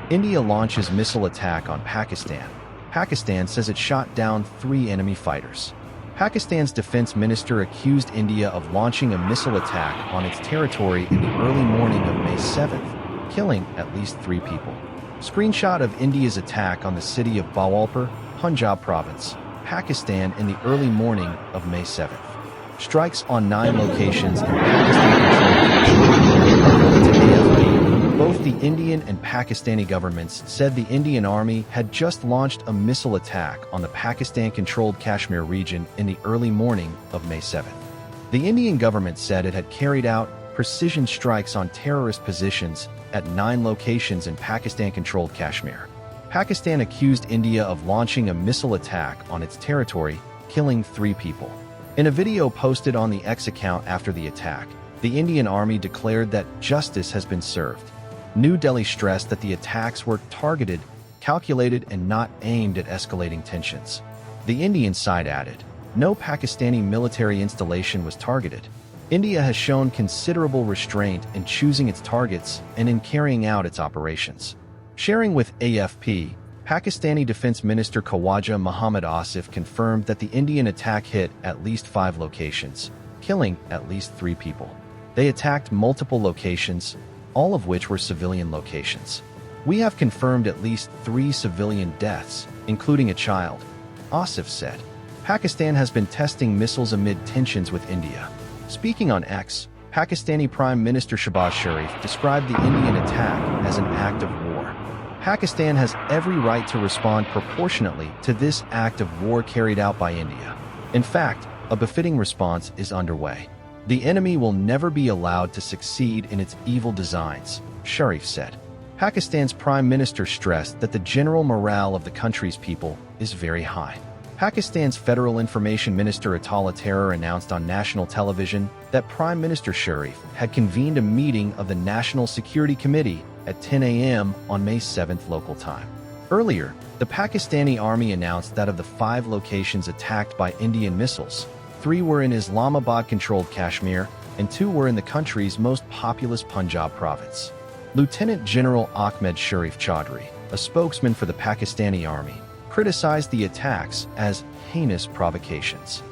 India launches missile attack on Pakistan. Pakistan says it shot down 3 enemy fighters. Pakistan's defense minister accused India of launching a missile attack on its territory in the early morning of May 7th, killing at least 3 people. Screenshot of India's attack on the city of Bawalpur, Punjab province, Pakistan in the early morning of May 7th. Strikes on 9 locations in Pakistan-controlled Kashmir. Both the Indian and Pakistani governments said the Indian Army had just launched a missile attack on the Pakistan-controlled Kashmir region in the early morning of May 7th. The Indian government said it had carried out precision strikes on terrorist positions at 9 locations in Pakistan-controlled Kashmir. Pakistan accused India of launching a missile attack on its territory, killing 3 people. In a video posted on the X account after the attack, the Indian Army declared that justice has been served. New Delhi stressed that the attacks were targeted, calculated, and not aimed at escalating tensions. The Indian side added, no Pakistani military installation was targeted. India has shown considerable restraint in choosing its targets and in carrying out its operations. Sharing with AFP, Pakistani Defense Minister Khawaja Mohammad Asif confirmed that the Indian attack hit at least 5 locations, killing at least 3 people. They attacked multiple locations, all of which were civilian locations. We have confirmed at least 3 civilian deaths, including a child, Asif said. Pakistan has been testing missiles amid tensions with India. Speaking on X, Pakistani Prime Minister Shehbaz Sharif described the Indian attack as an act of war. Pakistan has every right to respond proportionately to this act of war carried out by India. In fact, a befitting response is underway. The enemy will never be allowed to succeed in its evil designs, Sharif said. Pakistan's prime minister stressed that the general morale of the country's people is very high. Pakistan's Federal Information Minister Atullah Tahrir announced on national television that Prime Minister Sharif had convened a meeting of the National Security Committee at 10 a.m. on May 7th local time. Earlier, the Pakistani army announced that of the 5 locations attacked by Indian missiles, 3 were in Islamabad-controlled Kashmir and 2 were in the country's most populous Punjab province. Lieutenant General Ahmed Sharif Chaudhry, a spokesman for the Pakistani army, criticized the attacks as heinous provocations.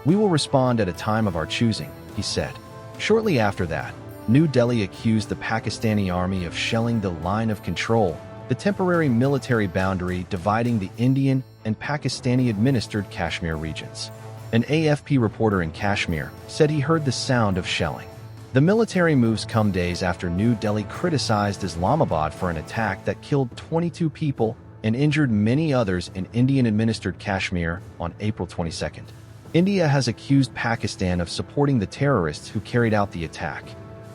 We will respond at a time of our choosing, he said. Shortly after that, New Delhi accused the Pakistani army of shelling the line of control, the temporary military boundary dividing the Indian and Pakistani-administered Kashmir regions. An AFP reporter in Kashmir said he heard the sound of shelling. The military moves come days after New Delhi criticized Islamabad for an attack that killed 22 people and injured many others in Indian-administered Kashmir on April 22nd. India has accused Pakistan of supporting the terrorists who carried out the attack.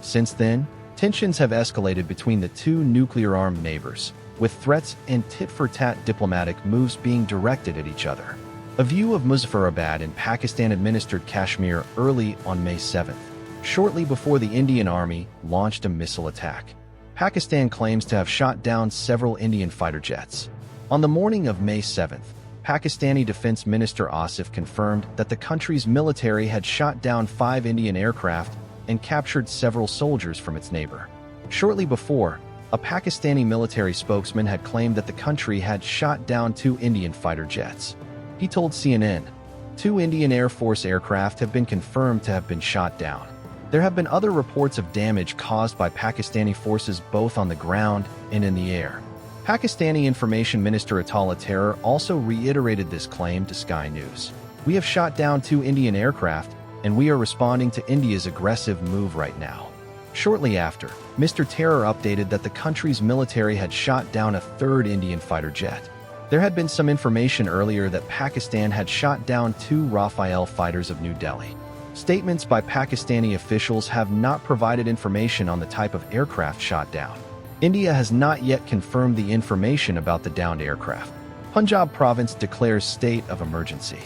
Since then, tensions have escalated between the 2 nuclear-armed neighbors, with threats and tit-for-tat diplomatic moves being directed at each other. A view of Muzaffarabad in Pakistan-administered Kashmir early on May 7th, shortly before the Indian Army launched a missile attack. Pakistan claims to have shot down several Indian fighter jets. On the morning of May 7th, Pakistani Defense Minister Asif confirmed that the country's military had shot down 5 Indian aircraft and captured several soldiers from its neighbor. Shortly before, a Pakistani military spokesman had claimed that the country had shot down 2 Indian fighter jets. He told CNN, 2 Indian Air Force aircraft have been confirmed to have been shot down. There have been other reports of damage caused by Pakistani forces both on the ground and in the air. Pakistani Information Minister Atullah Tahrir also reiterated this claim to Sky News. We have shot down 2 Indian aircraft, and we are responding to India's aggressive move right now. Shortly after, Mr. Tahrir updated that the country's military had shot down a 3rd Indian fighter jet. There had been some information earlier that Pakistan had shot down 2 Rafale fighters of New Delhi. Statements by Pakistani officials have not provided information on the type of aircraft shot down. India has not yet confirmed the information about the downed aircraft. Punjab province declares state of emergency.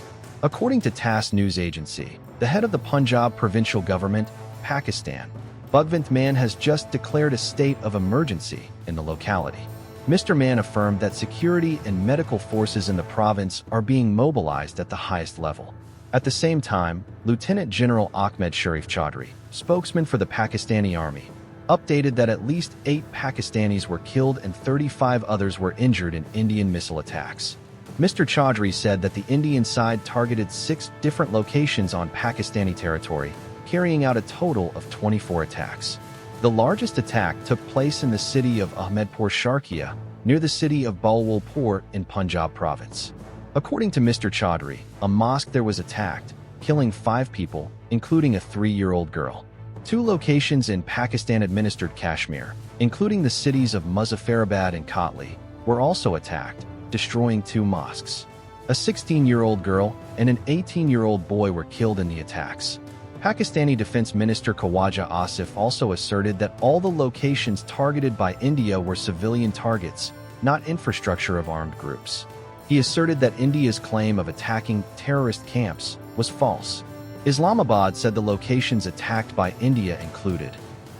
According to TASS news agency, the head of the Punjab provincial government, Pakistan, Bhagwant Mann, has just declared a state of emergency in the locality. Mr. Mann affirmed that security and medical forces in the province are being mobilized at the highest level. At the same time, Lieutenant General Ahmed Sharif Chaudhry, spokesman for the Pakistani army, updated that at least 8 Pakistanis were killed and 35 others were injured in Indian missile attacks. Mr. Chaudhry said that the Indian side targeted 6 different locations on Pakistani territory, carrying out a total of 24 attacks. The largest attack took place in the city of Ahmedpur Sharkia, near the city of Balwalpur in Punjab province. According to Mr. Chaudhry, a mosque there was attacked, killing 5 people, including a 3-year-old girl. 2 locations in Pakistan-administered Kashmir, including the cities of Muzaffarabad and Kotli, were also attacked, destroying 2 mosques. A 16-year-old girl and an 18-year-old boy were killed in the attacks. Pakistani Defense Minister Khawaja Asif also asserted that all the locations targeted by India were civilian targets, not infrastructure of armed groups. He asserted that India's claim of attacking terrorist camps was false. Islamabad said the locations attacked by India included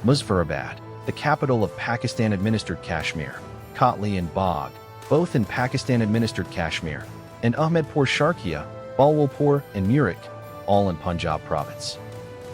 Muzaffarabad, the capital of Pakistan-administered Kashmir, Kotli and Bagh, both in Pakistan-administered Kashmir, and Ahmedpur Sharkia, Balwalpur and Murik, all in Punjab province.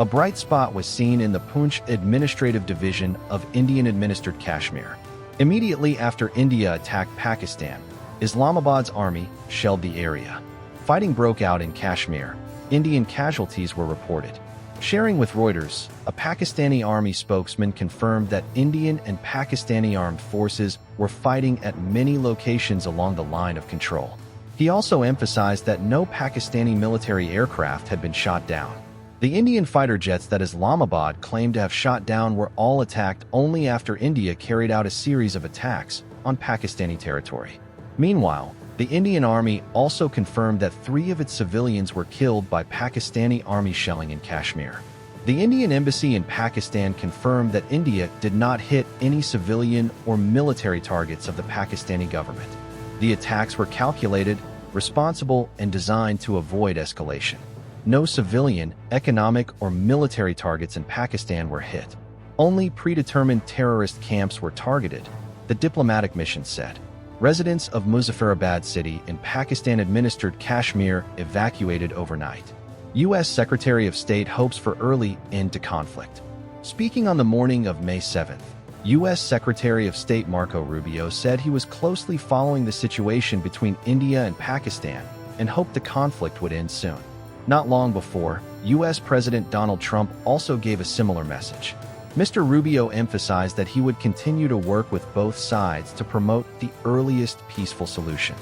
A bright spot was seen in the Poonch Administrative Division of Indian-administered Kashmir. Immediately after India attacked Pakistan, Islamabad's army shelled the area. Fighting broke out in Kashmir. Indian casualties were reported. Sharing with Reuters, a Pakistani army spokesman confirmed that Indian and Pakistani armed forces were fighting at many locations along the line of control. He also emphasized that no Pakistani military aircraft had been shot down. The Indian fighter jets that Islamabad claimed to have shot down were all attacked only after India carried out a series of attacks on Pakistani territory. Meanwhile, the Indian Army also confirmed that 3 of its civilians were killed by Pakistani army shelling in Kashmir. The Indian embassy in Pakistan confirmed that India did not hit any civilian or military targets of the Pakistani government. The attacks were calculated, responsible, and designed to avoid escalation. No civilian, economic, or military targets in Pakistan were hit. Only predetermined terrorist camps were targeted, the diplomatic mission said. Residents of Muzaffarabad city in Pakistan-administered Kashmir evacuated overnight. U.S. Secretary of State hopes for early end to conflict. Speaking on the morning of May 7th, U.S. Secretary of State Marco Rubio said he was closely following the situation between India and Pakistan and hoped the conflict would end soon. Not long before, U.S. President Donald Trump also gave a similar message. Mr. Rubio emphasized that he would continue to work with both sides to promote the earliest peaceful solution.